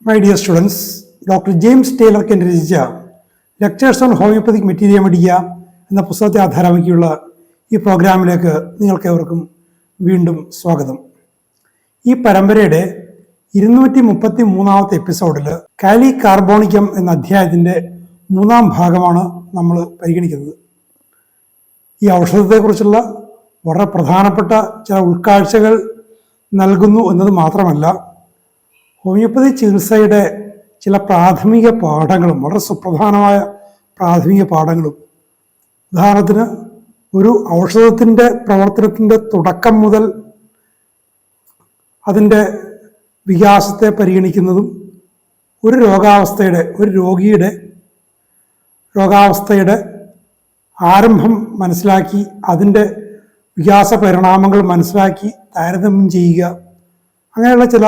My dear students, Dr. James Taylor Kent രചിച്ച lectures on homoeopathic മെറ്റീരിയ മെഡിയ എന്ന പുസ്തകത്തെ ആധാരമാക്കിയുള്ള ഈ പ്രോഗ്രാമിലേക്ക് നിങ്ങൾക്കേവർക്കും വീണ്ടും സ്വാഗതം. ഈ പരമ്പരയുടെ 233 എപ്പിസോഡിൽ കാലി കാർബോണിക്കം എന്ന അധ്യായത്തിൻ്റെ 3-ാം ഭാഗമാണ് നമ്മൾ പരിഗണിക്കുന്നത്. ഈ ഔഷധത്തെക്കുറിച്ചുള്ള വളരെ പ്രധാനപ്പെട്ട ചില ഉൾക്കാഴ്ചകൾ നൽകുന്നു എന്നത് മാത്രമല്ല, ഹോമിയോപ്പതി ചികിത്സയുടെ ചില പ്രാഥമിക പാഠങ്ങളും വളരെ സുപ്രധാനമായ പ്രാഥമിക പാഠങ്ങളും, ഉദാഹരണത്തിന് ഒരു ഔഷധത്തിൻ്റെ പ്രവർത്തനത്തിൻ്റെ തുടക്കം മുതൽ അതിൻ്റെ വികാസത്തെ പരിഗണിക്കുന്നതും ഒരു രോഗിയുടെ രോഗാവസ്ഥയുടെ ആരംഭം മനസ്സിലാക്കി അതിൻ്റെ വികാസ പരിണാമങ്ങൾ മനസ്സിലാക്കി താരതമ്യം ചെയ്യുക, അങ്ങനെയുള്ള ചില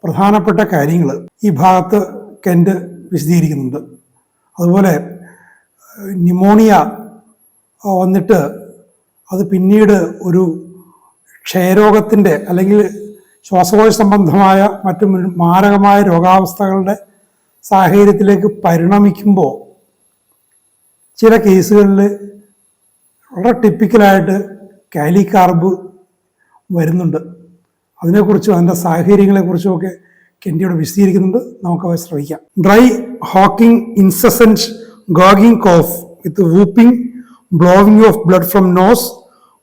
പ്രധാനപ്പെട്ട കാര്യങ്ങൾ ഈ ഭാഗത്ത് കെന്റ് വിശദീകരിക്കുന്നുണ്ട്. അതുപോലെ ന്യൂമോണിയ വന്നിട്ട് അത് പിന്നീട് ഒരു ക്ഷയരോഗത്തിൻ്റെ അല്ലെങ്കിൽ ശ്വാസകോശ സംബന്ധമായ മറ്റു മാരകമായ രോഗാവസ്ഥകളുടെ സാഹചര്യത്തിലേക്ക് പരിണമിക്കുമ്പോൾ ചില കേസുകളിൽ വളരെ ടിപ്പിക്കലായിട്ട് കാലി കാർബ് വരുന്നുണ്ട്. അതിനെക്കുറിച്ചും അതിൻ്റെ സാഹചര്യങ്ങളെക്കുറിച്ചും ഒക്കെ കെന്റിയോട് വിശദീകരിക്കുന്നുണ്ട്. നമുക്കവ ശ്രമിക്കാം. Dry hawking, incessant gagging cough with whooping, blowing of blood from nose,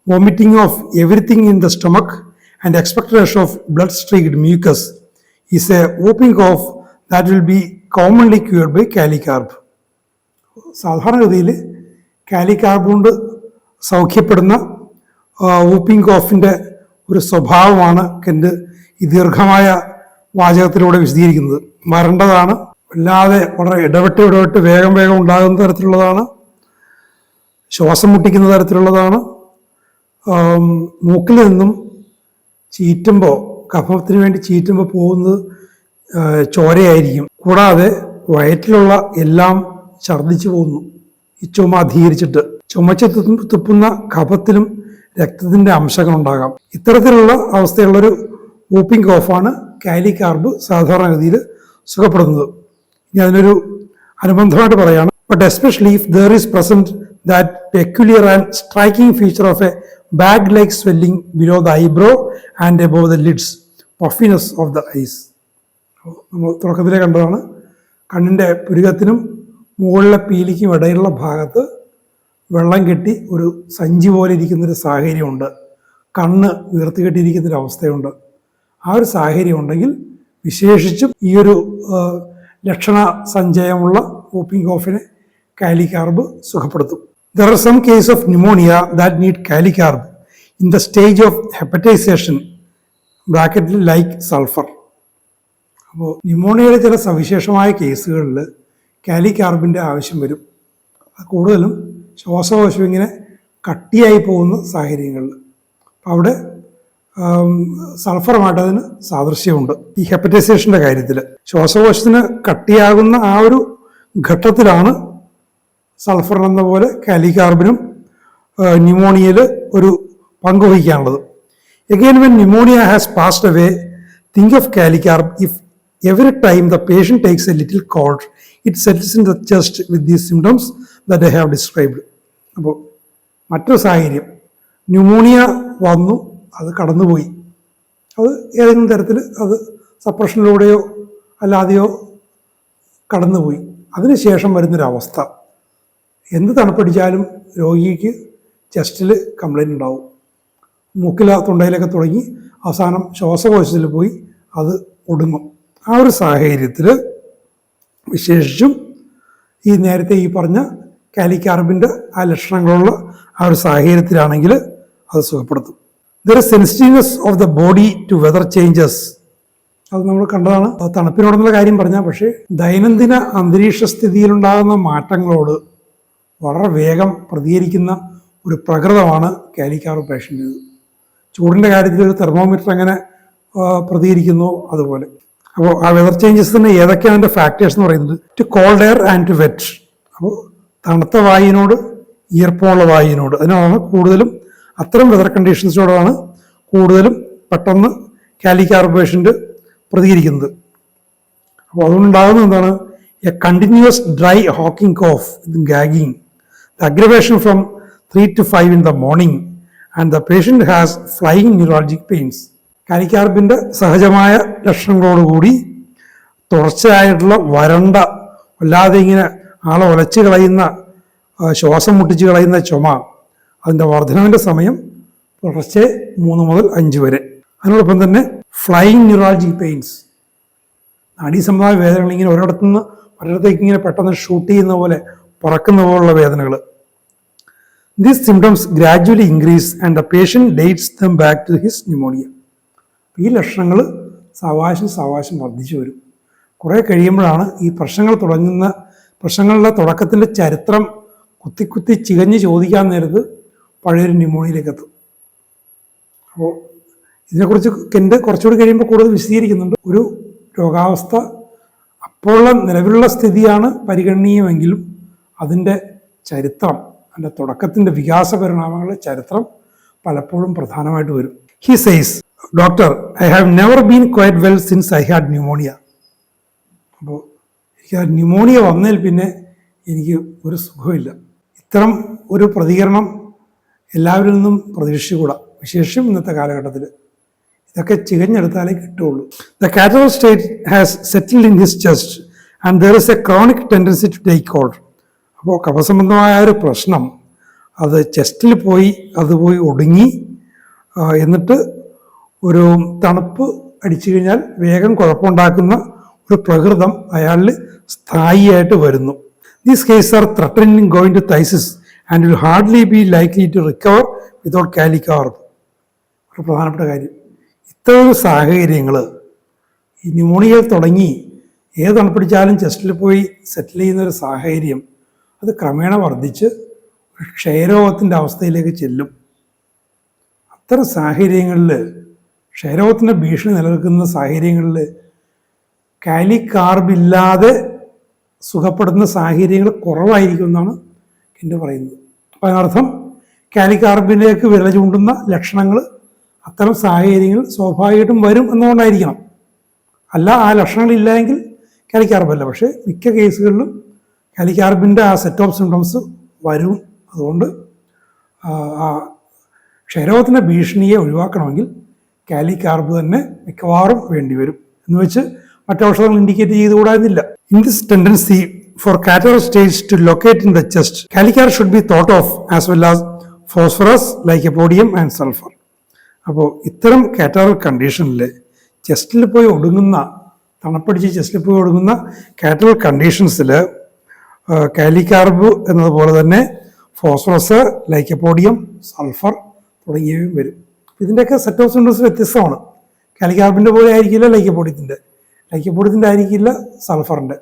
vomiting of everything in the stomach and expectation of blood streaked mucus is a whooping cough that will be commonly cured by kali carb. സാധാരണഗതിയിൽ kali carb കൊണ്ട് സൗഖ്യപ്പെടുന്ന whooping കോഫിൻ്റെ ഒരു സ്വഭാവമാണ് Kent ഈ ദീർഘമായ വാചകത്തിലൂടെ വിശദീകരിക്കുന്നത്. വരണ്ടതാണ്, വല്ലാതെ വളരെ ഇടവിട്ട് വേഗം ഉണ്ടാകുന്ന തരത്തിലുള്ളതാണ്, ശ്വാസം മുട്ടിക്കുന്ന തരത്തിലുള്ളതാണ്, മൂക്കിൽ നിന്നും ചീറ്റുമ്പോൾ, കഫത്തിന് വേണ്ടി ചീറ്റുമ്പോൾ പോകുന്നത് ചോരയായിരിക്കും. കൂടാതെ വയറ്റിലുള്ള എല്ലാം ഛർദ്ദിച്ചു പോകുന്നു ഈ ചുമ അധികരിച്ചിട്ട്. ചുമച്ച് തുപ്പുന്ന കഫത്തിലും രക്തത്തിൻ്റെ അംശങ്ങളുണ്ടാകാം. ഇത്തരത്തിലുള്ള അവസ്ഥയുള്ളൊരു വൂപ്പിംഗ് കോഫാണ് കാലി കാർബ് സാധാരണഗതിയിൽ സുഖപ്പെടുന്നത്. ഇനി അതിനൊരു അനുബന്ധമായിട്ട് പറയുകയാണ്. But especially if there is present that peculiar and striking feature of a bag like swelling below the eyebrow and above the lids, puffiness of the eyes. നമ്മൾ തുടക്കത്തിലേ കണ്ടതാണ്. കണ്ണിൻ്റെ പുരുകത്തിനും മുകളിലെ പീലിക്കും ഇടയിലുള്ള ഭാഗത്ത് വെള്ളം കെട്ടി ഒരു സഞ്ചി പോലെ ഇരിക്കുന്നൊരു സാഹചര്യമുണ്ട്. കണ്ണ് വീർത്തി കെട്ടിയിരിക്കുന്നൊരവസ്ഥയുണ്ട്. ആ ഒരു സാഹചര്യം ഉണ്ടെങ്കിൽ വിശേഷിച്ചും ഈ ഒരു ലക്ഷണ സഞ്ചയമുള്ള വൂപ്പിംഗ് കോഫിനെ കാലി കാർബ് സുഖപ്പെടുത്തും. There are some case of pneumonia that need kali carb in the stage of hepatization ബ്രാക്കറ്റിൽ ലൈക്ക് സൾഫർ. അപ്പോൾ ന്യൂമോണിയയുടെ ചില സവിശേഷമായ കേസുകളിൽ കാലി കാർബിൻ്റെ ആവശ്യം വരും. കൂടുതലും ശ്വാസകോശം ഇങ്ങനെ കട്ടിയായി പോകുന്ന സാഹചര്യങ്ങളിൽ അവിടെ സൾഫറുമായിട്ട് അതിന് സാദൃശ്യമുണ്ട്. ഈ ഹെപ്പറ്റൈസേഷൻ്റെ കാര്യത്തിൽ ശ്വാസകോശത്തിന് കട്ടിയാകുന്ന ആ ഒരു ഘട്ടത്തിലാണ് സൾഫർ എന്ന പോലെ കാലി കാർബിനും ന്യൂമോണിയയിൽ ഒരു പങ്ക് വഹിക്കാനുള്ളത്. Again when pneumonia has passed away, think of kali carb if every time the patient takes a little cold, it settles in the chest with these symptoms that I have described. അപ്പോൾ മറ്റൊരു സാഹചര്യം, pneumonia വന്നു, അത് കടന്നുപോയി, അത് ഏതെങ്കിലും തരത്തിൽ അത് സപ്രഷനിലൂടെയോ അല്ലാതെയോ കടന്നുപോയി. അതിനുശേഷം വരുന്നൊരവസ്ഥ, എന്ത് തണുപ്പടിച്ചാലും രോഗിക്ക് ചെസ്റ്റിൽ കംപ്ലൈൻറ്റ് ഉണ്ടാവും. മൂക്കില തൊണ്ടയിലൊക്കെ തുടങ്ങി അവസാനം ശ്വാസകോശത്തിൽ പോയി അത് ഒടുങ്ങും. ആ ഒരു സാഹചര്യത്തിൽ വിശേഷിച്ചും ഈ നേരത്തെ ഈ പറഞ്ഞ കാലി കാർബിൻ്റെ ആ ലക്ഷണങ്ങളുള്ള ആ ഒരു സാഹചര്യത്തിലാണെങ്കിൽ അത് സുഖപ്പെടുത്തും. There is sensitiveness of the body to weather changes. അത് നമ്മൾ കണ്ടതാണ്. തണുപ്പിനോടെന്നുള്ള കാര്യം പറഞ്ഞാൽ, പക്ഷേ ദൈനംദിന അന്തരീക്ഷ സ്ഥിതിയിലുണ്ടാകുന്ന മാറ്റങ്ങളോട് വളരെ വേഗം പ്രതികരിക്കുന്ന ഒരു പ്രകൃതമാണ് കാലി കാർബ് പേഷ്യൻ്റ്. ചൂടിൻ്റെ കാര്യത്തിൽ ഒരു തെർമോമീറ്റർ എങ്ങനെ പ്രതികരിക്കുന്നു അതുപോലെ. അപ്പോൾ ആ വെതർ ചേഞ്ചസിന് ഏതൊക്കെയാണ് അതിൻ്റെ ഫാക്ടേഴ്സ് എന്ന് പറയുന്നത്? Too cold air and too wet. അപ്പോൾ തണുത്ത വായുവിനോട് ഈർപ്പമുള്ള വായുവിനോട്, അതിനാണ് കൂടുതലും അത്തരം വെതർ കണ്ടീഷൻസിനോടാണ് കൂടുതലും പെട്ടെന്ന് കാലി കാർബ് പേഷ്യൻ്റ് പ്രതികരിക്കുന്നത്. അപ്പോൾ അതുകൊണ്ടുണ്ടാകുന്നത് എന്താണ്? A continuous dry hawking cough with gagging, the aggravation from 3 to 5 in the morning, and the patient has flying neuralgic pains. കാലിക്കാർബിൻ്റെ സഹജമായ ലക്ഷണങ്ങളോടുകൂടി തുടർച്ചയായിട്ടുള്ള വരണ്ട, വല്ലാതെ ഇങ്ങനെ ആളെ ഉലച്ച് കളയുന്ന, ശ്വാസം മുട്ടിച്ച് കളയുന്ന ചുമ, അതിൻ്റെ വർധനവിൻ്റെ സമയം പുലർച്ചെ 3 മുതൽ 5 വരെ. അതിനോടൊപ്പം തന്നെ ഫ്ലൈയിങ് ന്യൂറാൾജിക് പെയിൻസ്, നാഡീസംബന്ധമായ വേദനകൾ, ഇങ്ങനെ ഒരിടത്തുനിന്ന് ഒരിടത്തേക്ക് ഇങ്ങനെ പെട്ടെന്ന് ഷൂട്ട് ചെയ്യുന്ന പോലെ, പറക്കുന്ന പോലുള്ള വേദനകൾ. These symptoms gradually increase and the patient dates them back to his pneumonia. ഈ ലക്ഷണങ്ങൾ സാവകാശം വർദ്ധിച്ചു വരും. കുറേ കഴിയുമ്പോഴാണ് ഈ പ്രശ്നങ്ങളുടെ തുടക്കത്തിൻ്റെ ചരിത്രം കുത്തി ചികഞ്ഞ് ചോദിക്കാൻ നേരത്ത് പഴയൊരു ന്യൂമോണിയയിലേക്ക് എത്തും. അപ്പോൾ ഇതിനെക്കുറിച്ച് കെൻ്റ് കുറച്ചുകൂടി കഴിയുമ്പോൾ കൂടുതൽ വിശദീകരിക്കുന്നുണ്ട്. ഒരു രോഗാവസ്ഥ അപ്പോഴുള്ള നിലവിലുള്ള സ്ഥിതിയാണ് പരിഗണനീയമെങ്കിലും അതിൻ്റെ ചരിത്രം, അതിൻ്റെ തുടക്കത്തിൻ്റെ വികാസ പരിണാമങ്ങളുടെ ചരിത്രം പലപ്പോഴും പ്രധാനമായിട്ട് വരും. He says, doctor, I have never been quite well since I had pneumonia. അപ്പോൾ എനിക്ക് ന്യൂമോണിയ വന്നതിൽ പിന്നെ എനിക്ക് ഒരു സുഖമില്ല. ഇത്തരം ഒരു പ്രതികരണം എല്ലാവരിൽ നിന്നും പ്രതീക്ഷിച്ചുകൂടാ, വിശേഷം ഇന്നത്തെ കാലഘട്ടത്തിൽ. ഇതൊക്കെ ചികഞ്ഞെടുത്താലേ കിട്ടുള്ളൂ. The catarrhal state has settled in his chest and there is a chronic tendency to take hold. അപ്പോൾ കഫസംബന്ധമായ ഒരു പ്രശ്നം അത് ചെസ്റ്റിൽ പോയി ഒടുങ്ങി, എന്നിട്ട് ഒരു തണുപ്പ് അടിച്ചു കഴിഞ്ഞാൽ വേഗം കുഴപ്പമുണ്ടാക്കുന്ന ഒരു പ്രകൃതം അയാളിൽ സ്ഥായിയായിട്ട് വരുന്നു. These case are threatening going to phthisis and will hardly be likely to recover without kali carb. ഒരു പ്രധാനപ്പെട്ട കാര്യം, ഇത്തരം സാഹചര്യങ്ങൾ ഈ ന്യൂമോണിയയിൽ തുടങ്ങി ഏത് തണുപ്പിടിച്ചാലും ചെസ്റ്റിൽ പോയി സെറ്റിൽ ചെയ്യുന്നൊരു സാഹചര്യം അത് ക്രമേണ വർദ്ധിച്ച് ക്ഷയരോഗത്തിൻ്റെ അവസ്ഥയിലേക്ക് ചെല്ലും. അത്തരം സാഹചര്യങ്ങളിൽ, ക്ഷയരോഗത്തിൻ്റെ ഭീഷണി നിലനിൽക്കുന്ന സാഹചര്യങ്ങളിൽ കാലിക്കാർബില്ലാതെ സുഖപ്പെടുന്ന സാഹചര്യങ്ങൾ കുറവായിരിക്കും എന്നാണ് കെൻ്റ് പറയുന്നത്. അപ്പം അതിനർത്ഥം കാലിക്കാർബിലേക്ക് വിരൽ ചൂണ്ടുന്ന ലക്ഷണങ്ങൾ അത്തരം സാഹചര്യങ്ങൾ സ്വാഭാവികമായിട്ടും വരും എന്നുകൊണ്ടായിരിക്കണം. അല്ല, ആ ലക്ഷണങ്ങളില്ലെങ്കിൽ കാലിക്കാർബല്ല. പക്ഷേ മിക്ക കേസുകളിലും കാലിക്കാർബിൻ്റെ ആ സെറ്റ് ഓഫ് സിംറ്റംസ് വരും. അതുകൊണ്ട് ആ ക്ഷയരോഗത്തിൻ്റെ ഭീഷണിയെ ഒഴിവാക്കണമെങ്കിൽ കാലിക്കാർബ് തന്നെ മിക്കവാറും വേണ്ടിവരും. എന്ന് വെച്ച് മറ്റൗഷധങ്ങൾ ഇൻഡിക്കേറ്റ് ചെയ്തുകൂടായിരുന്നില്ല. In this tendency for catarrhal stage to locate in the chest, kali carb should be thought of as well as phosphorus, lycopodium and sulphur. അപ്പോൾ ഇത്തരം കാറ്ററൽ കണ്ടീഷനിൽ ചെസ്റ്റിൽ പോയി ഒടുങ്ങുന്ന, തണുപ്പടിച്ച് ചെസ്റ്റിൽ പോയി ഒടുങ്ങുന്ന കാറ്ററൽ കണ്ടീഷൻസിൽ കാലിക്കാർബ് എന്നതുപോലെ തന്നെ ഫോസ്ഫറസ്, ലൈക്കോപോഡിയം, സൾഫർ തുടങ്ങിയവയും വരും. ഇതിൻ്റെയൊക്കെ സെറ്റ് ഓഫ് സിംറ്റംസ് വ്യത്യസ്തമാണ്. കാലിക്കാർബിൻ്റെ പോലെ ആയിരിക്കില്ല ലൈക്കോപോഡിയത്തിൻ്റെ ആയിരിക്കില്ല സൾഫറിൻ്റെ,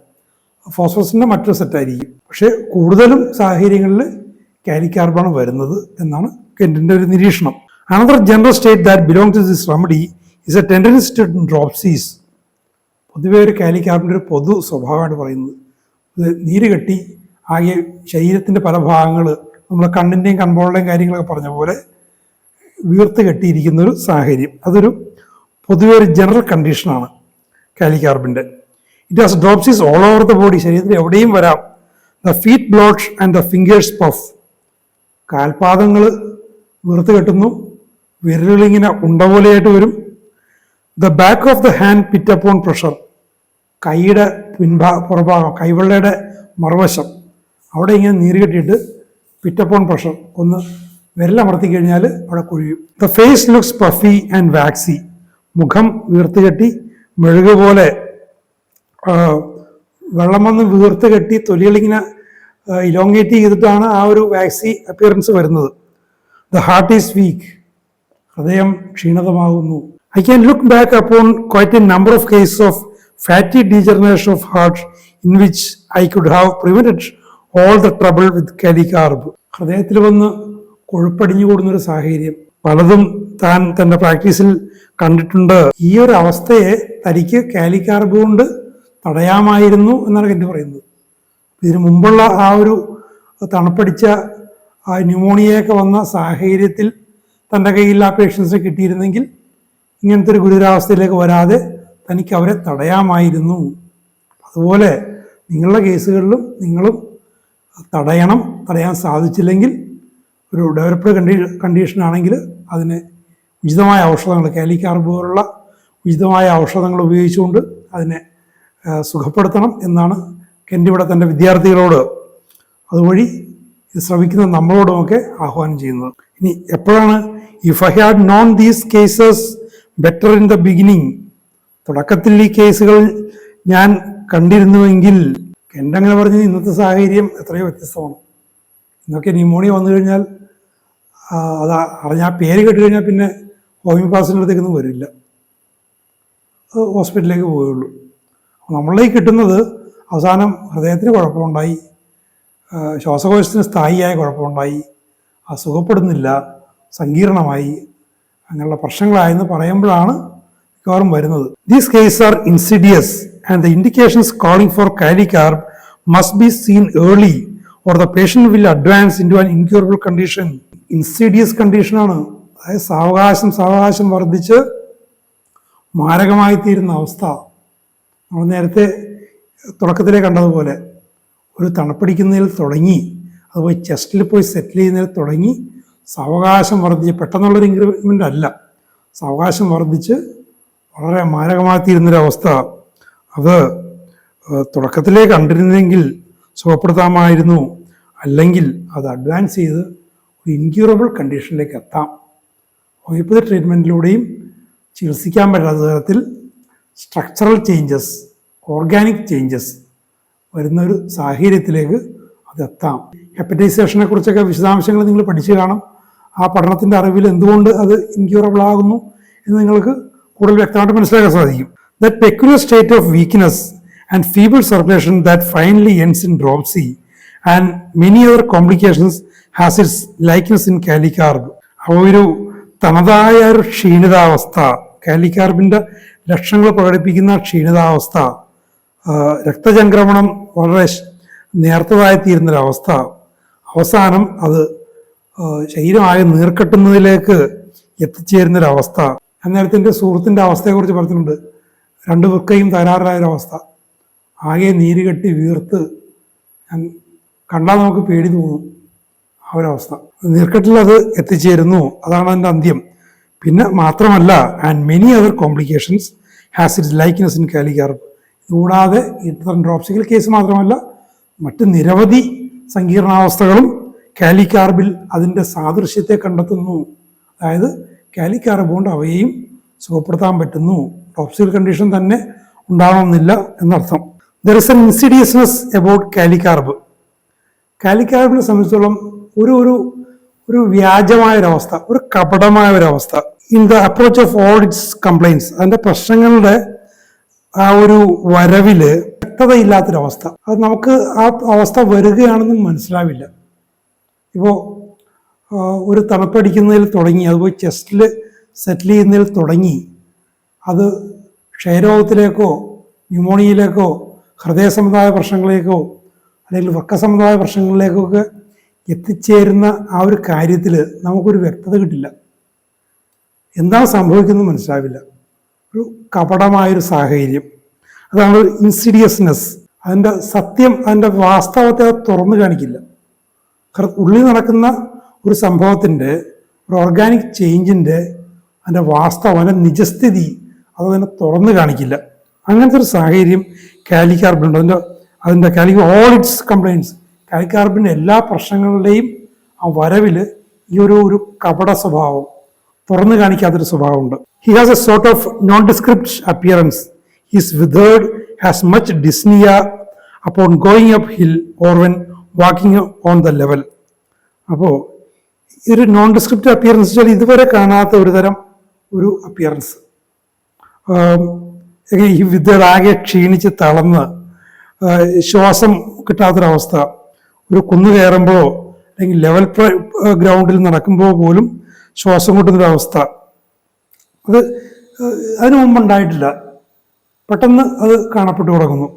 ഫോസ്ഫറസിൻ്റെ മറ്റൊരു സെറ്റായിരിക്കും. പക്ഷേ കൂടുതലും സാഹചര്യങ്ങളിൽ കാലിക്കാർബാണ് വരുന്നത് എന്നാണ് കെൻറ്റിൻ്റെ ഒരു നിരീക്ഷണം. Another general state that belong to this remedy is a tendency to dropsies. പൊതുവേ ഒരു കാലിക്കാർബിൻ്റെ ഒരു പൊതു സ്വഭാവമാണ് പറയുന്നത്. ഇത് നീര് കെട്ടി ആകെ ശരീരത്തിൻ്റെ പല ഭാഗങ്ങൾ, നമ്മൾ കണ്ണിൻ്റെയും കൺപോളുടെയും കാര്യങ്ങളൊക്കെ പറഞ്ഞ പോലെ വീർത്ത് കെട്ടിയിരിക്കുന്നൊരു സാഹചര്യം. അതൊരു പൊതുവെ ഒരു ജനറൽ കണ്ടീഷനാണ് കാലിക്കാർബിൻ്റെ. It has dropsies all over the body, ശരീരത്തിൽ എവിടെയും വരാം. The feet bloat and the fingers puff, കാൽപാദങ്ങൾ വീർത്ത് കെട്ടുന്നു, വിരലുകളിങ്ങനെ ഉണ്ട പോലെയായിട്ട് വരും. The back of the hand pit upon pressure, കൈയുടെ പുറഭാഗം, കൈവെള്ളയുടെ മറുവശം അവിടെ ഇങ്ങനെ നീര് കെട്ടിയിട്ട് പിറ്റ് അപ്പോൺ പ്രഷർ, ഒന്ന് വിരലമർത്തി കഴിഞ്ഞാൽ അവിടെ കുഴിയും. The face looks puffy and waxy, മുഖം വീർത്ത് കെട്ടി മെഴുക് പോലെ, വെള്ളം വന്ന് വീർത്ത് കെട്ടി തൊലികളിങ്ങനെ ഇലോങ്ങേറ്റ് ചെയ്തിട്ടാണ് ആ ഒരു വാക്സി അപ്പിയറൻസ് വരുന്നത്. ദ ഹാർട്ട് ഈസ് വീക്ക്, ഹൃദയം ക്ഷീണിതമാകുന്നു. I can look back upon quite a number of cases of fatty degeneration of heart in which I could have prevented all the trouble with kali carb. ഹൃദയത്തിൽ വന്ന് കൊഴുപ്പടിഞ്ഞു കൂടുന്നൊരു സാഹചര്യം പലതും താൻ തൻ്റെ പ്രാക്ടീസിൽ കണ്ടിട്ടുണ്ട്. ഈ ഒരു അവസ്ഥയെ തനിക്ക് കാലിക്കാർബ് കൊണ്ട് തടയാമായിരുന്നു എന്നാണ് കെൻ്റ് പറയുന്നത്. ഇതിനു മുമ്പുള്ള ആ ഒരു തണുപ്പടിച്ച ആ ന്യൂമോണിയയൊക്കെ വന്ന സാഹചര്യത്തിൽ തൻ്റെ കയ്യിൽ ആ പേഷ്യൻസിനെ കിട്ടിയിരുന്നെങ്കിൽ ഇങ്ങനത്തെ ഒരു ഗുരുതരാവസ്ഥയിലേക്ക് വരാതെ തനിക്ക് അവരെ തടയാമായിരുന്നു അതുപോലെ നിങ്ങളുടെ കേസുകളിലും നിങ്ങളും തടയാൻ സാധിച്ചില്ലെങ്കിൽ ഒരു ഡെവലപ്ഡ് കണ്ടീഷനാണെങ്കിൽ അതിന് ഉചിതമായ ഔഷധങ്ങൾ, കാലികാർബ് പോലുള്ള ഉചിതമായ ഔഷധങ്ങൾ ഉപയോഗിച്ചുകൊണ്ട് അതിനെ സുഖപ്പെടുത്തണം എന്നാണ് കെൻ്റ് ഇവിടെ തൻ്റെ വിദ്യാർത്ഥികളോട് അതുവഴി ഇത് ശ്രമിക്കുന്ന നമ്മളോടുമൊക്കെ ആഹ്വാനം ചെയ്യുന്നത്. ഇനി എപ്പോഴാണ് if I had known these cases better in the beginning, തുടക്കത്തിൽ ഈ കേസുകൾ ഞാൻ കണ്ടിരുന്നുവെങ്കിൽ. കെൻ്റ് അങ്ങനെ പറഞ്ഞത് ഇന്നത്തെ സാഹചര്യം എത്രയോ വ്യത്യസ്തമാണ്. ഇന്നൊക്കെ ന്യൂമോണിയ വന്നു കഴിഞ്ഞാൽ അത് അറിഞ്ഞാൽ പേര് കേട്ട് കഴിഞ്ഞാൽ പിന്നെ ഹോമിയോപാസിൻ്റെ അടുത്തേക്കൊന്നും വരില്ല, ഹോസ്പിറ്റലിലേക്ക് പോവുകയുള്ളൂ. നമ്മളിലേക്ക് കിട്ടുന്നത് അവസാനം ഹൃദയത്തിന് കുഴപ്പമുണ്ടായി, ശ്വാസകോശത്തിന് സ്ഥായിയായ കുഴപ്പമുണ്ടായി, അത് സുഖപ്പെടുന്നില്ല, സങ്കീർണമായി, അങ്ങനെയുള്ള പ്രശ്നങ്ങളായെന്ന് പറയുമ്പോഴാണ് മിക്കവാറും വരുന്നത്. These case are insidious and the indications calling for kali carb must be seen early or the patient will advance into an incurable condition. Insidious കണ്ടീഷനാണ്, അതായത് സാവകാശം വർദ്ധിച്ച് മാരകമായി തീരുന്ന അവസ്ഥ. നമ്മൾ നേരത്തെ തുടക്കത്തിലേ കണ്ടതുപോലെ ഒരു തണുപ്പടിക്കുന്നതിൽ തുടങ്ങി അതുപോയി ചെസ്റ്റിൽ പോയി സെറ്റിൽ ചെയ്യുന്നതിൽ തുടങ്ങി സാവകാശം വർദ്ധിച്ച്, പെട്ടെന്നുള്ളൊരു ഇൻക്രിമെൻ്റ് അല്ല, സാവകാശം വർദ്ധിച്ച് വളരെ മാരകമായി തീരുന്നൊരവസ്ഥ. അത് തുടക്കത്തിലേ കണ്ടിരുന്നെങ്കിൽ സുഖപ്പെടുത്താമായിരുന്നു, അല്ലെങ്കിൽ അത് അഡ്വാൻസ് ചെയ്ത് ഒരു ഇൻക്യൂറബിൾ കണ്ടീഷനിലേക്ക് എത്താം. ഹോമിയോപ്പതി ട്രീറ്റ്മെൻറ്റിലൂടെയും ചികിത്സിക്കാൻ പറ്റാത്ത തരത്തിൽ സ്ട്രക്ചറൽ ചേഞ്ചസ്, ഓർഗാനിക് ചേഞ്ചസ് വരുന്ന ഒരു സാഹചര്യത്തിലേക്ക് അതെത്താം. ഹെപ്പറ്റൈസേഷനെ കുറിച്ചൊക്കെ വിശദാംശങ്ങൾ നിങ്ങൾ പഠിച്ചു കാണും. ആ പഠനത്തിൻ്റെ അറിവിൽ എന്തുകൊണ്ട് അത് ഇൻക്യൂറബിൾ ആകുന്നു എന്ന് നിങ്ങൾക്ക് കൂടുതൽ വ്യക്തമായിട്ട് മനസ്സിലാക്കാൻ സാധിക്കും. That peculiar state of weakness and feeble circulation that finally ends in dropsy and many other complications has its likeness in kali carb. ഒരു തനതായ ഒരു ക്ഷീണിതാവസ്ഥ, കാലികാർബിൻ്റെ ലക്ഷണങ്ങൾ പ്രകടിപ്പിക്കുന്ന ക്ഷീണിതാവസ്ഥ, രക്തചംക്രമണം വളരെ നേർത്തതായിത്തീരുന്നൊരവസ്ഥ, അവസാനം അത് ശരീരമാകെ നീർക്കെട്ടുന്നതിലേക്ക് എത്തിച്ചേരുന്നൊരവസ്ഥ. അന്നേരത്തെ എൻ്റെ സുഹൃത്തിൻ്റെ അവസ്ഥയെക്കുറിച്ച് പറഞ്ഞിട്ടുണ്ട്. രണ്ട് വൃക്കയും തകരാറിലായൊരവസ്ഥ, ആകെ നീര് കെട്ടി വീർത്ത് കണ്ടാൽ നമുക്ക് പേടി തോന്നും. ആ ഒരവസ്ഥ, നീർക്കെട്ടിൽ അത് എത്തിച്ചേരുന്നു, അതാണ് അതിൻ്റെ അന്ത്യം. പിന്നെ മാത്രമല്ല, and many other complications has its likeness in kali carb. കൂടാതെ ഇത്തരം ഡ്രോപ്സിക്കൽ കേസ് മാത്രമല്ല, മറ്റ് നിരവധി സങ്കീർണാവസ്ഥകളും കാലികാർബിൽ അതിൻ്റെ സാദൃശ്യത്തെ കണ്ടെത്തുന്നു. അതായത് കാലികാർബ് കൊണ്ട് അവയെയും സുഖപ്പെടുത്താൻ പറ്റുന്നു. ഡ്രോപ്സിക്കൽ കണ്ടീഷൻ തന്നെ ഉണ്ടാവണമെന്നില്ല എന്നർത്ഥം. There is an insidiousness about kali carb. കാലികാർബിനെ സംബന്ധിച്ചോളം ഒരു വ്യാജമായൊരവസ്ഥ, ഒരു കപടമായ ഒരവസ്ഥ. In the approach of all its complaints, അതിൻ്റെ പ്രശ്നങ്ങളുടെ ആ ഒരു വരവില് വ്യക്തതയില്ലാത്തൊരവസ്ഥ. അത് നമുക്ക് ആ അവസ്ഥ വരികയാണെന്നും മനസ്സിലാവില്ല. ഇപ്പോൾ ഒരു തണുപ്പടിക്കുന്നതിൽ തുടങ്ങി, അതുപോലെ ചെസ്റ്റിൽ സെറ്റിൽ ചെയ്യുന്നതിൽ തുടങ്ങി, അത് ക്ഷയരോഗത്തിലേക്കോ ന്യൂമോണിയയിലേക്കോ ഹൃദയ സംബന്ധമായ പ്രശ്നങ്ങളിലേക്കോ അല്ലെങ്കിൽ വൃക്ക സംബന്ധമായ പ്രശ്നങ്ങളിലേക്കൊക്കെ എത്തിച്ചേരുന്ന ആ ഒരു കാര്യത്തിൽ നമുക്കൊരു വ്യക്തത കിട്ടില്ല. എന്താണ് സംഭവിക്കുന്നത് മനസ്സിലാവില്ല. ഒരു കപടമായൊരു സാഹചര്യം, അതാണ് ഇൻസിഡിയസ്നെസ്. അതിൻ്റെ സത്യം, അതിൻ്റെ വാസ്തവത്തെ തുറന്നു കാണിക്കില്ല. ഉള്ളിൽ നടക്കുന്ന ഒരു സംഭവത്തിൻ്റെ, ഒരു ഓർഗാനിക് ചേഞ്ചിൻ്റെ അതിൻ്റെ വാസ്തവം, അതിൻ്റെ നിജസ്ഥിതി അതതിനെ തുറന്നു കാണിക്കില്ല. അങ്ങനത്തെ ഒരു സാഹചര്യം കാലികാർബിനുണ്ട്. അതിൻ്റെ ഓൾ ഇറ്റ്സ് കംപ്ലൈൻറ്റ്സ്, കാലികാർബിൻ്റെ എല്ലാ പ്രശ്നങ്ങളുടെയും ആ വരവിൽ ഈ ഒരു കപട സ്വഭാവം, തുറന്നു കാണിക്കാത്തൊരു സ്വഭാവമുണ്ട്. He has a sort of nondescript appearance. His withered has much dyspnoea upon going up hill or when walking on the level. അപ്പോൾ ഒരു നോൺ ഡിസ്ക്രിപ്റ്റ് അപ്പിയറൻസ് വെച്ചാൽ ഇതുവരെ കാണാത്ത ഒരു തരം ഒരു അപ്പിയറൻസ്. ഈ വിദ്യയുടെ ആകെ ക്ഷീണിച്ച് തളർന്ന് ശ്വാസം കിട്ടാത്തൊരവസ്ഥ, ഒരു കുന്നു കയറുമ്പോഴോ അല്ലെങ്കിൽ ലെവൽ ഗ്രൗണ്ടിൽ നടക്കുമ്പോൾ പോലും ശ്വാസം കിട്ടുന്നൊരവസ്ഥ, അത് അതിനു മുമ്പുണ്ടായിട്ടില്ല. പെട്ടെന്ന് അത് കാണപ്പെട്ടു തുടങ്ങുന്നു.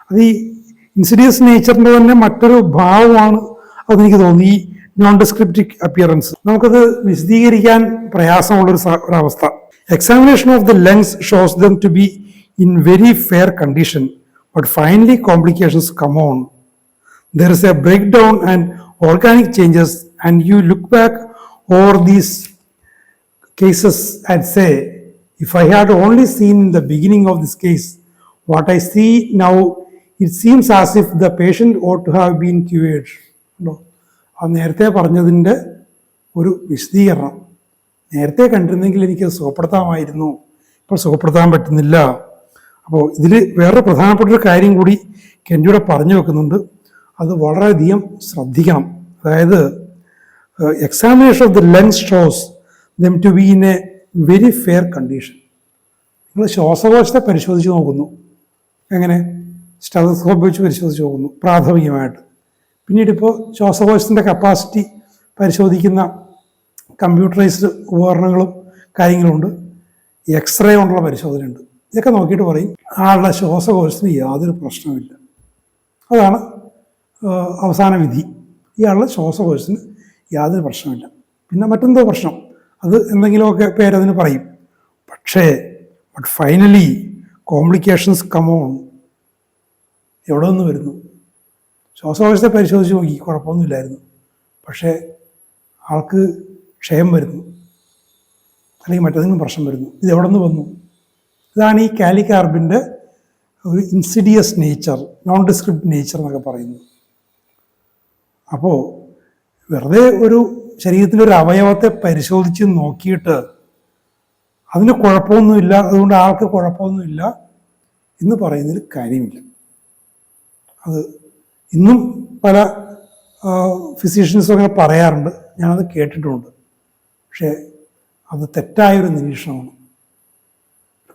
അത് ഈ ഇൻസിഡിയസ് നേച്ചറിൻ്റെ തന്നെ മറ്റൊരു ഭാവമാണ് അതെനിക്ക് തോന്നി, ഈ നോൺ ഡിസ്ക്രിപ്റ്റിക് അപ്പിയറൻസ്. നമുക്കത് വിശദീകരിക്കാൻ ഒരവസ്ഥ. Examination of the lungs shows them to be in very fair condition, but finally complications come on. There is a breakdown and organic changes, and you look back over these cases and say, if I had only seen in the beginning of this case what I see now, it seems as if the patient ought to have been cured. അത് നേരത്തെ പറഞ്ഞതിൻ്റെ ഒരു വിശദീകരണം. നേരത്തെ കണ്ടിരുന്നെങ്കിൽ എനിക്ക് സുഖപ്പെടുത്താമായിരുന്നു, ഇപ്പോൾ സുഖപ്പെടുത്താൻ പറ്റുന്നില്ല. അപ്പോൾ ഇതിൽ വേറെ പ്രധാനപ്പെട്ട ഒരു കാര്യം കൂടി കെൻഡിയുടെ പറഞ്ഞു വെക്കുന്നുണ്ട്. അത് വളരെയധികം ശ്രദ്ധിക്കണം. അതായത് examination of the lungs shows them to be in a very fair condition. നിങ്ങൾ ശ്വാസകോശത്തെ പരിശോധിച്ച് നോക്കുന്നു. എങ്ങനെ? സ്റ്റെതസ്കോപ്പ് വെച്ച് പരിശോധിച്ച് നോക്കുന്നു പ്രാഥമികമായിട്ട്. പിന്നീട് ഇപ്പോൾ ശ്വാസകോശത്തിൻ്റെ കപ്പാസിറ്റി പരിശോധിക്കുന്ന കമ്പ്യൂട്ടറൈസ്ഡ് ഉപകരണങ്ങളും കാര്യങ്ങളുണ്ട്. എക്സ്റേ കൊണ്ടുള്ള പരിശോധനയുണ്ട്. ഇതൊക്കെ നോക്കിയിട്ട് പറയും ആളുടെ ശ്വാസകോശത്തിന് യാതൊരു പ്രശ്നവുമില്ല. അതാണ് അവസാന വിധി. ഇയാളുടെ ശ്വാസകോശത്തിന് യാതൊരു പ്രശ്നമില്ല. പിന്നെ മറ്റെന്തോ പ്രശ്നം, അത് എന്തെങ്കിലുമൊക്കെ പേരതിന് പറയും. പക്ഷേ ബട്ട് ഫൈനലി കോംപ്ലിക്കേഷൻസ് കമോൺ. എവിടെ നിന്ന് വരുന്നു? ശ്വാസകോശത്തെ പരിശോധിച്ച് നോക്കി, കുഴപ്പമൊന്നുമില്ലായിരുന്നു. പക്ഷേ ആൾക്ക് ക്ഷയം വരുന്നു, അല്ലെങ്കിൽ മറ്റേതെങ്കിലും പ്രശ്നം വരുന്നു. ഇത് എവിടെ നിന്ന് വന്നു? ഇതാണ് ഈ കാലികാർബിൻ്റെ ഒരു ഇൻസിഡിയസ് നേച്ചർ, നോൺ ഡിസ്ക്രിപ്റ്റ് നേച്ചർ എന്നൊക്കെ പറയുന്നത്. അപ്പോൾ വെറുതെ ഒരു ശരീരത്തിലൊരു അവയവത്തെ പരിശോധിച്ച് നോക്കിയിട്ട് അതിന് കുഴപ്പമൊന്നുമില്ല, അതുകൊണ്ട് ആൾക്ക് കുഴപ്പമൊന്നുമില്ല എന്ന് പറയുന്നതിൽ കാര്യമില്ല. അത് ഇന്നും പല ഫിസിഷ്യൻസും അങ്ങനെ പറയാറുണ്ട്, ഞാനത് കേട്ടിട്ടുമുണ്ട്. പക്ഷേ അത് തെറ്റായൊരു നിരീക്ഷണമാണ്.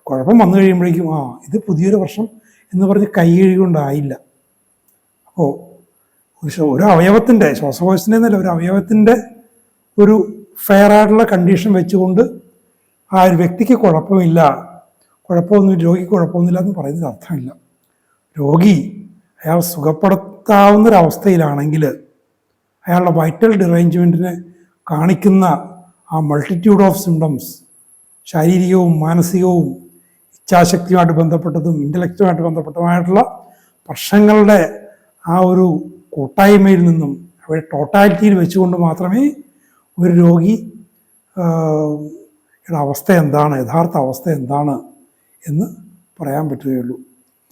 കുഴപ്പം വന്നു കഴിയുമ്പോഴേക്കും ഇത് പുതിയൊരു പ്രശ്നം എന്ന് പറഞ്ഞ് കൈ കഴുകൊണ്ടായില്ല. അപ്പോൾ ഒരു അവയവത്തിൻ്റെ, ശ്വാസകോശത്തിൻ്റെ എന്നല്ല, ഒരു അവയവത്തിൻ്റെ ഒരു ഫെയർ ആയിട്ടുള്ള കണ്ടീഷൻ വെച്ചുകൊണ്ട് ആ ഒരു വ്യക്തിക്ക് കുഴപ്പമില്ല, രോഗിക്ക് കുഴപ്പമൊന്നുമില്ല എന്ന് പറയുന്നതിന് അർത്ഥമില്ല. രോഗി അയാൾ സുഖപ്പെടുത്താവുന്നൊരവസ്ഥയിലാണെങ്കിൽ അയാളുടെ വൈറ്റൽ ഡിറേഞ്ച്മെൻറ്റിനെ കാണിക്കുന്ന ആ മൾട്ടിറ്റ്യൂഡ് ഓഫ് സിംറ്റംസ്, ശാരീരികവും മാനസികവും ഇച്ഛാശക്തിയുമായിട്ട് ബന്ധപ്പെട്ടതും ഇൻ്റലക്റ്റുമായിട്ട് ബന്ധപ്പെട്ടതുമായിട്ടുള്ള പ്രശ്നങ്ങളുടെ ആ ഒരു കൂട്ടായ്മയിൽ നിന്നും അവയുടെ ടോട്ടാലിറ്റിയിൽ വെച്ചുകൊണ്ട് മാത്രമേ ഒരു രോഗിയുടെ അവസ്ഥ എന്താണ്, യഥാർത്ഥ അവസ്ഥ എന്താണ് എന്ന് പറയാൻ പറ്റുകയുള്ളൂ.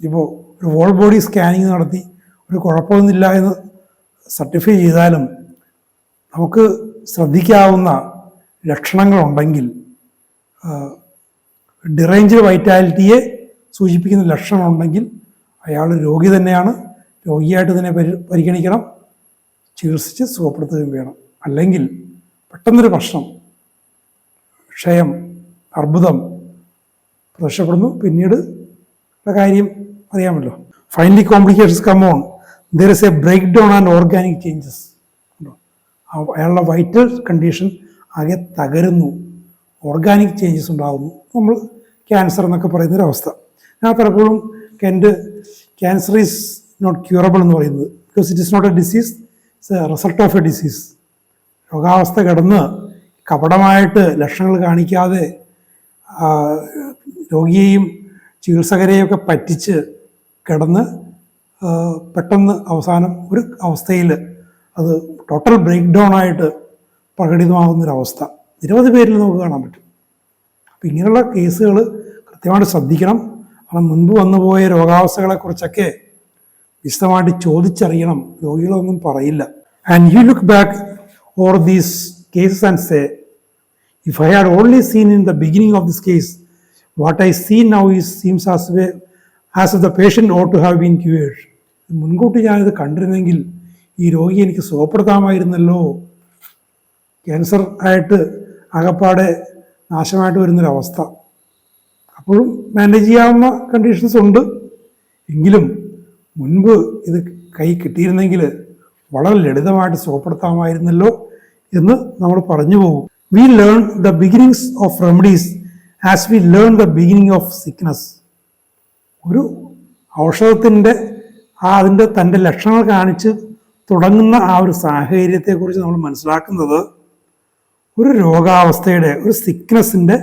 ഇപ്പോൾ ഒരു ഹോൾ ബോഡി സ്കാനിങ് നടത്തി ഒരു കുഴപ്പമൊന്നുമില്ല എന്ന് സർട്ടിഫൈ ചെയ്താലും നമുക്ക് ശ്രദ്ധിക്കാവുന്ന ലക്ഷണങ്ങളുണ്ടെങ്കിൽ, ഡിറേഞ്ച്ഡ് വൈറ്റാലിറ്റിയെ സൂചിപ്പിക്കുന്ന ലക്ഷണമുണ്ടെങ്കിൽ അയാൾ രോഗി തന്നെയാണ്, രോഗിയായിട്ട് തന്നെ പരിഗണിക്കണം, ചികിത്സിച്ച് സുഖപ്പെടുത്തുകയും വേണം. അല്ലെങ്കിൽ പെട്ടെന്നൊരു പ്രശ്നം, ക്ഷയം, അർബുദം പ്രത്യക്ഷപ്പെടുന്നു, പിന്നീട് കാര്യം അറിയാമല്ലോ. Finally complications come on, there is a breakdown and organic changes. അയാളുടെ വൈറ്റൽ കണ്ടീഷൻ ആകെ തകരുന്നു, ഓർഗാനിക് ചേഞ്ചസ് ഉണ്ടാകുന്നു. നമ്മൾ ക്യാൻസർ എന്നൊക്കെ പറയുന്നൊരവസ്ഥ. ഞാൻ പലപ്പോഴും ക്യാൻസർ ഈസ് നോട്ട് ക്യൂറബിൾ എന്ന് പറയുന്നത്, because it is not a disease, it's a result of a disease. രോഗാവസ്ഥ കിടന്ന് കപടമായിട്ട് ലക്ഷണങ്ങൾ കാണിക്കാതെ രോഗിയെയും ചികിത്സകരെയൊക്കെ പറ്റിച്ച് കിടന്ന് പെട്ടെന്ന് അവസാനം ഒരു അവസ്ഥയിൽ അത് ടോട്ടൽ ബ്രേക്ക് ഡൗൺ ആയിട്ട് പ്രകടിതമാകുന്നൊരവസ്ഥ നിരവധി പേരിൽ നമുക്ക് കാണാൻ പറ്റും. അപ്പം ഇങ്ങനെയുള്ള കേസുകൾ കൃത്യമായിട്ട് ശ്രദ്ധിക്കണം. കാരണം മുൻപ് വന്നുപോയ രോഗാവസ്ഥകളെക്കുറിച്ചൊക്കെ വിശദമായിട്ട് ചോദിച്ചറിയണം. രോഗികളൊന്നും പറയില്ല. And you look back or these cases and say, if I had only seen in the beginning of this case what I see now seems as the patient ought to have been cured. മുൻകൂട്ടി ഞാനിത് കണ്ടിരുന്നെങ്കിൽ ഈ രോഗി എനിക്ക് സുഖപ്പെടുത്താമായിരുന്നല്ലോ. Cancer ആയിട്ട് ആകപ്പാടെ നാശമായിട്ട് വരുന്നൊരവസ്ഥ. അപ്പോഴും manage ചെയ്യാവുന്ന conditions ഉണ്ട്. എങ്കിലും മുൻപ് ഇത് കൈ കിട്ടിയിരുന്നെങ്കിൽ വളരെ ലളിതമായിട്ട് സുഖപ്പെടുത്താമായിരുന്നല്ലോ എന്ന് നമ്മൾ പറഞ്ഞു പോകും. We learn the beginnings of remedies as we learn the beginning of sickness. ഒരു ഔഷധത്തിൻ്റെ അതിൻ്റെ തൻ്റെ ലക്ഷണങ്ങൾ കാണിച്ച് തുടങ്ങുന്ന ആ ഒരു സാഹചര്യത്തെക്കുറിച്ച് നമ്മൾ മനസ്സിലാക്കുന്നത് ഒരു രോഗാവസ്ഥയുടെ, ഒരു സിക്നസിൻ്റെ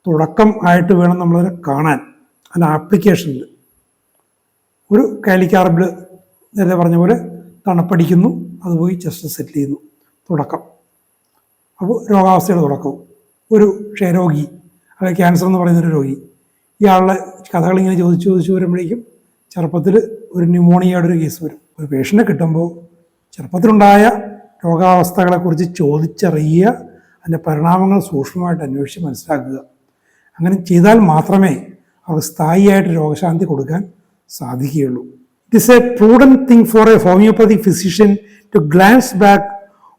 തുടക്കം ആയിട്ട് വേണം നമ്മളതിനെ കാണാൻ. അതിൻ്റെ ആപ്ലിക്കേഷനിൽ ഒരു കാലിക്കാർബിൽ നേരത്തെ പറഞ്ഞ പോലെ തണുപ്പടിക്കുന്നു, അത് പോയി ചെസ്റ്റ് സെറ്റിൽ ചെയ്യുന്നു. തുടക്കം. അപ്പോൾ രോഗാവസ്ഥയുടെ തുടക്കവും. ഒരു ക്ഷയരോഗി അല്ലെങ്കിൽ ക്യാൻസർ എന്ന് പറയുന്നൊരു രോഗി, ഇയാളുടെ കഥകളിങ്ങനെ ചോദിച്ചു വരുമ്പോഴേക്കും ചെറുപ്പത്തിൽ ഒരു ന്യൂമോണിയയുടെ ഒരു കേസ് വരും. ഒരു പേഷ്യൻറ്റിനെ കിട്ടുമ്പോൾ ചെറുപ്പത്തിലുണ്ടായ രോഗാവസ്ഥകളെക്കുറിച്ച് ചോദിച്ചറിയുക, അതിൻ്റെ പരിണാമങ്ങൾ സൂക്ഷ്മമായിട്ട് അന്വേഷിച്ച് മനസ്സിലാക്കുക. അങ്ങനെ ചെയ്താൽ മാത്രമേ അവർക്ക് സ്ഥായിയായിട്ട് രോഗശാന്തി കൊടുക്കാൻ സാധിക്കുകയുള്ളൂ. It is a prudent thing for a homeopathic physician to glance back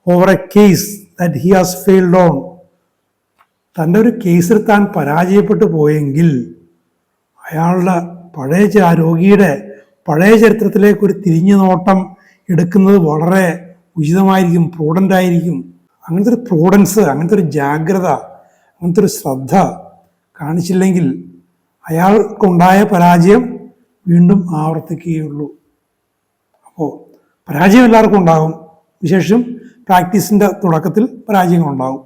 over a case that he has failed on. തൻ്റെ ഒരു കേസിൽ താൻ പരാജയപ്പെട്ടു പോയെങ്കിൽ അയാളുടെ ആ രോഗിയുടെ പഴയ ചരിത്രത്തിലേക്ക് ഒരു തിരിഞ്ഞു നോട്ടം എടുക്കുന്നത് വളരെ ഉചിതമായിരിക്കും, പ്രൂഡൻ്റായിരിക്കും. അങ്ങനത്തെ ഒരു പ്രൂഡൻസ്, അങ്ങനത്തെ ഒരു ജാഗ്രത, അങ്ങനത്തെ ഒരു ശ്രദ്ധ കാണിച്ചില്ലെങ്കിൽ അയാൾക്കുണ്ടായ പരാജയം വീണ്ടും ആവർത്തിക്കുകയുള്ളൂ. അപ്പോൾ പരാജയം എല്ലാവർക്കും ഉണ്ടാകും, വിശേഷം പ്രാക്ടീസിൻ്റെ തുടക്കത്തിൽ പരാജയങ്ങളുണ്ടാകും.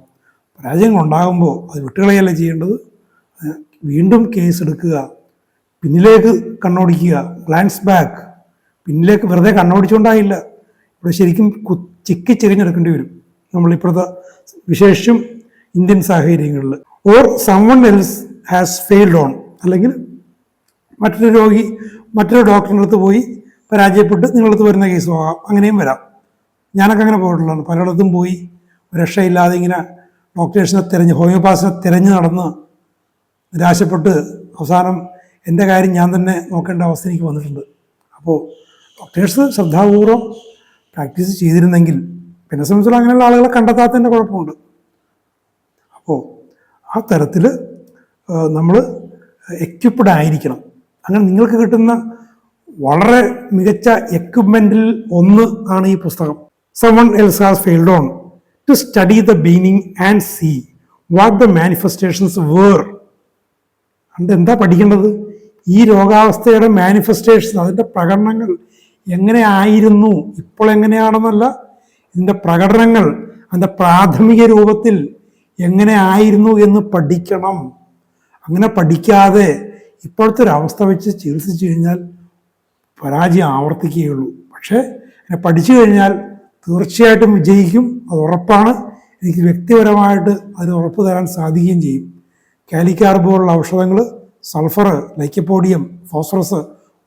പരാജയങ്ങളുണ്ടാകുമ്പോൾ അത് വിട്ടുകളയല്ല ചെയ്യേണ്ടത്, വീണ്ടും കേസ് എടുക്കുക, പിന്നിലേക്ക് കണ്ണോടിക്കുക, ഗ്ലാൻസ് ബാക്ക്. പിന്നിലേക്ക് വെറുതെ കണ്ണോടിച്ചുകൊണ്ടായില്ല, ഇവിടെ ശരിക്കും ചിക്കിച്ചിരിഞ്ഞെടുക്കേണ്ടി വരും നമ്മളിപ്പോഴത്തെ വിശേഷം ഇന്ത്യൻ സാഹചര്യങ്ങളിൽ. Or someone else has failed on, അല്ലെങ്കിൽ മറ്റൊരു രോഗി മറ്റൊരു ഡോക്ടറിൻ്റെ അടുത്ത് പോയി പരാജയപ്പെട്ട് നിങ്ങളടുത്ത് വരുന്ന കേസ് പോകാം, അങ്ങനെയും വരാം. ഞാനൊക്കെ അങ്ങനെ പോയിട്ടുള്ളതാണ്. പലയിടത്തും പോയി രക്ഷയില്ലാതെ ഇങ്ങനെ ഡോക്ടേഴ്സിനെ ഹോമിയോപാസിനെ തിരഞ്ഞ് നടന്ന് നിരാശപ്പെട്ട് അവസാനം എൻ്റെ കാര്യം ഞാൻ തന്നെ നോക്കേണ്ട അവസ്ഥ എനിക്ക് വന്നിട്ടുണ്ട്. അപ്പോൾ ഡോക്ടേഴ്സ് ശ്രദ്ധാപൂർവം പ്രാക്ടീസ് ചെയ്തിരുന്നെങ്കിൽ, പിന്നെ സംബന്ധിച്ചുള്ള അങ്ങനെയുള്ള ആളുകളെ കണ്ടെത്താത്തതിൻ്റെ കുഴപ്പമുണ്ട്. അപ്പോൾ ആ തരത്തിൽ നമ്മൾ എക്യുപ്ഡ് ആയിരിക്കണം. അങ്ങനെ നിങ്ങൾക്ക് കിട്ടുന്ന വളരെ മികച്ച എക്യുപ്മെൻറ്റിൽ ഒന്ന് ആണ് ഈ പുസ്തകം. Someone else has failed on to study the beginning and see what the manifestations were. എന്താ പഠിക്കേണ്ടത്? ഈ രോഗാവസ്ഥയുടെ മാനിഫെസ്റ്റേഷൻ, അതിൻ്റെ പ്രകടനങ്ങൾ എങ്ങനെ ആയിരുന്നു, ഇപ്പോൾ എങ്ങനെയാണെന്നല്ല, ഇതിൻ്റെ പ്രകടനങ്ങൾ അതിൻ്റെ പ്രാഥമിക രൂപത്തിൽ എങ്ങനെ ആയിരുന്നു എന്ന് പഠിക്കണം. അങ്ങനെ പഠിക്കാതെ ഇപ്പോഴത്തെ ഒരവസ്ഥ വെച്ച് ചികിത്സിച്ചു കഴിഞ്ഞാൽ പരാജയം ആവർത്തിക്കുകയുള്ളൂ. പക്ഷേ അങ്ങനെ പഠിച്ചു കഴിഞ്ഞാൽ തീർച്ചയായിട്ടും വിജയിക്കും, അത് ഉറപ്പാണ്. എനിക്ക് വ്യക്തിപരമായിട്ട് അതിന് ഉറപ്പ് തരാൻ സാധിക്കുകയും ചെയ്യും. കാലിക്കാർബ് പോലുള്ള ഔഷധങ്ങൾ, സൾഫർ, ലൈക്കോപോഡിയം, ഫോസ്ഫറസ്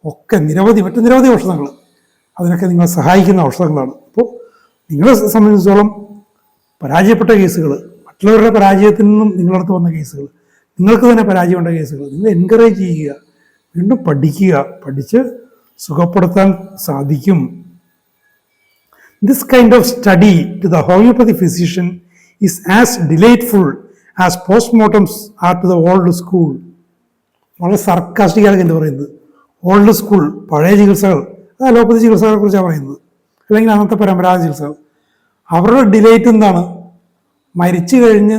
ഒക്കെ മറ്റു നിരവധി ഔഷധങ്ങൾ, അതിനൊക്കെ നിങ്ങളെ സഹായിക്കുന്ന ഔഷധങ്ങളാണ്. അപ്പോൾ നിങ്ങളെ സംബന്ധിച്ചിടത്തോളം പരാജയപ്പെട്ട കേസുകൾ, മറ്റുള്ളവരുടെ പരാജയത്തിൽ നിന്നും നിങ്ങളടുത്ത് വന്ന കേസുകൾ, നിങ്ങൾക്ക് തന്നെ പരാജയമുണ്ട കേസുകൾ നിങ്ങൾ എൻകറേജ് ചെയ്യുക, വീണ്ടും പഠിക്കുക, പഠിച്ച് സുഖപ്പെടുത്താൻ സാധിക്കും. This kind of study to the homeopathy physician is as delightful as postmortems are to the old school. വളരെ സർക്കാസ്റ്റിക്കാണ് എന്ന് പറയുന്നത്. ഓൾഡ് സ്കൂൾ, പഴയ ചികിത്സകൾ, അലോപ്പതി ചികിത്സകളെ കുറിച്ചാണ് പറയുന്നത്, അല്ലെങ്കിൽ അന്നത്തെ പരമ്പരാഗത ചികിത്സകൾ. അവരുടെ ഡിലൈറ്റ് എന്താണ്? മരിച്ചു കഴിഞ്ഞ്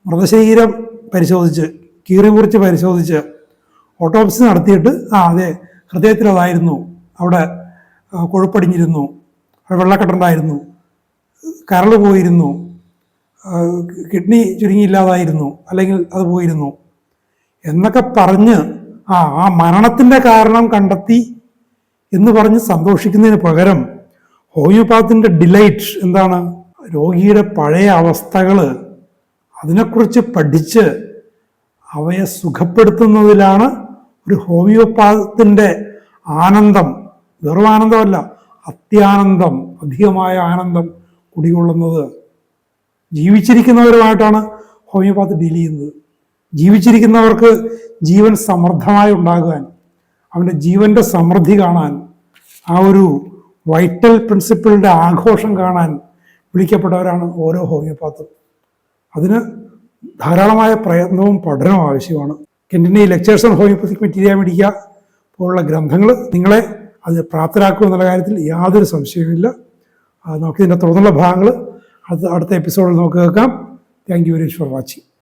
മൃതശരീരം പരിശോധിച്ച്, കീറി മുറിച്ച് പരിശോധിച്ച്, ഓട്ടോപ്സി നടത്തിയിട്ട് അതെ ഹൃദയത്തിൽ അതായിരുന്നു, അവിടെ കൊഴുപ്പടിഞ്ഞിരുന്നു, അവിടെ വെള്ളക്കെട്ടുണ്ടായിരുന്നു, കരൾ പോയിരുന്നു, കിഡ്നി ചുരുങ്ങിയില്ലാതായിരുന്നു, അല്ലെങ്കിൽ അത് പോയിരുന്നു എന്നൊക്കെ പറഞ്ഞ് ആ മരണത്തിൻ്റെ കാരണം കണ്ടെത്തി എന്ന് പറഞ്ഞ് സന്തോഷിക്കുന്നതിന് പകരം ഹോമിയോപാത്തിൻ്റെ ഡിലൈറ്റ് എന്താണ്? രോഗിയുടെ പഴയ അവസ്ഥകൾ അതിനെക്കുറിച്ച് പഠിച്ച് അവയെ സുഖപ്പെടുത്തുന്നതിലാണ് ഒരു ഹോമിയോപാത്തിൻ്റെ ആനന്ദം. വെറും ആനന്ദമല്ല, അത്യാനന്ദം, അധികമായ ആനന്ദം കുടികൊള്ളുന്നത്. ജീവിച്ചിരിക്കുന്നവരുമായിട്ടാണ് ഹോമിയോപാത്ത് ഡീൽ ചെയ്യുന്നത്. ജീവിച്ചിരിക്കുന്നവർക്ക് ജീവൻ സമൃദ്ധമായി ഉണ്ടാകാൻ, അവൻ്റെ ജീവൻ്റെ സമൃദ്ധി കാണാൻ, ആ ഒരു വൈറ്റൽ പ്രിൻസിപ്പിളിൻ്റെ ആഘോഷം കാണാൻ വിളിക്കപ്പെട്ടവരാണ് ഓരോ ഹോമിയോപാത്തും. അതിന് ധാരാളമായ പ്രയത്നവും പഠനവും ആവശ്യമാണ്. കെൻറ്റിൻ്റെ ഈ ലെക്ചേഴ്സ് ഓൺ ഹോമിയോപ്പത്തിക് മെറ്റീരിയ മെഡിക്ക പോലുള്ള ഗ്രന്ഥങ്ങൾ നിങ്ങളെ അത് പ്രാപ്തരാക്കും എന്നുള്ള കാര്യത്തിൽ യാതൊരു സംശയവുമില്ല. നമുക്കിതിൻ്റെ തുടർന്നുള്ള ഭാഗങ്ങൾ അടുത്ത എപ്പിസോഡിൽ നമുക്ക് കേൾക്കാം. Thank you very much for watching.